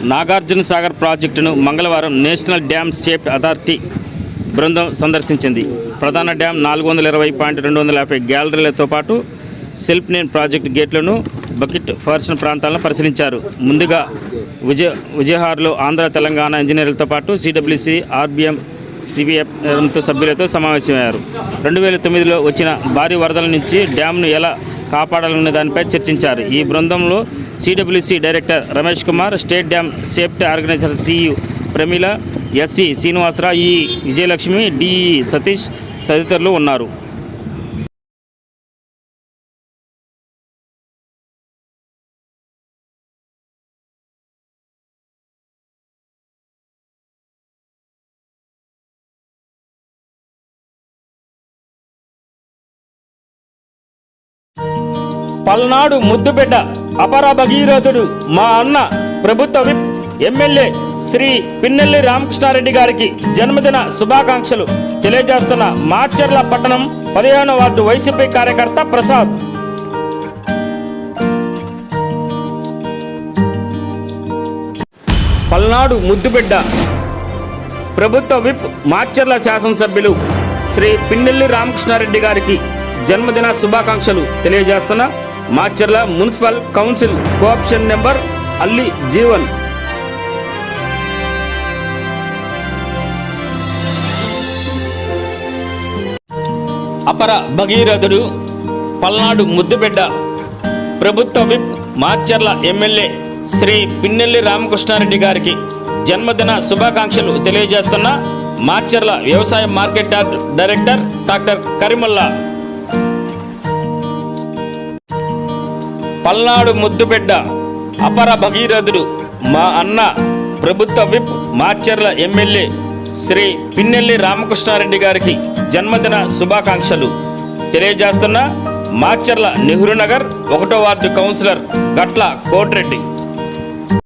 నాగార్జున సాగర్ ప్రాజెక్టును మంగళవారం national dam safety authority బృందం సందర్శించింది. ప్రధాన డ్యామ్ 420.250 గ్యాలరీలతో పాటు సెల్ఫ్ నేమ్ ప్రాజెక్టు గేట్లను, బకెట్ ఫర్షన్ ప్రాంతాలను పరిశీలించారు. ముందుగా విజయహార్లో ఆంధ్ర తెలంగాణ ఇంజనీర్లతో పాటు సిడబ్ల్యూసి, ఆర్బీఎం, సిబిఎఫ్ సభ్యులతో సమావేశమయ్యారు. 2009లో వచ్చిన భారీ వరదల నుంచి డ్యామ్ను ఎలా కాపాడాలనే దానిపై చర్చించారు. ఈ బృందంలో CWC director Ramesh Kumar, state dam safety organisation CEO Pramila, SE Srinivasarao, EE Vijayalakshmi, DE Satish తదితరులు ఉన్నారు. పల్నాడు ముద్దుబిడ్డ అపర భగీరథుడు మా అన్న ప్రభుత్వ విప్ ఎమ్మెల్యే శ్రీ పిన్నెల్లి రామకృష్ణారెడ్డి గారికి జన్మదిన శుభాకాంక్షలు తెలియజేస్తున్న మాచర్ల పట్టణం 15వ వార్డు వైసీపీ కార్యకర్త ప్రసాద్. పల్నాడు ముద్దుబిడ్డ ప్రభుత్వ విప్ మాచర్ల శాసనసభ్యులు శ్రీ పిన్నెల్లి రామకృష్ణారెడ్డి గారికి జన్మదిన శుభాకాంక్షలు తెలియజేస్తున్న Macherla municipal council co-option number Alli Jeevan. అపర భగీరథుడు పల్నాడు ముద్దుబిడ్డ ప్రభుత్వ విప్ మాచర్ల ఎమ్మెల్యే శ్రీ పిన్నెల్లి రామకృష్ణారెడ్డి గారికి జన్మదిన శుభాకాంక్షలు తెలియజేస్తున్న మాచర్ల వ్యవసాయ market yard director doctor Karimalla. Palnadu ముద్దుబిడ్డ అపర భగీరథుడు మా అన్న ప్రభుత్వ విప్ మాచర్ల ఎమ్మెల్యే శ్రీ పిన్నెల్లి రామకృష్ణారెడ్డి గారికి జన్మదిన శుభాకాంక్షలు తెలియజేస్తున్న మాచర్ల నెహ్రూ నగర్ 1వ వార్డు కౌన్సిలర్ గట్ల కోటిరెడ్డి.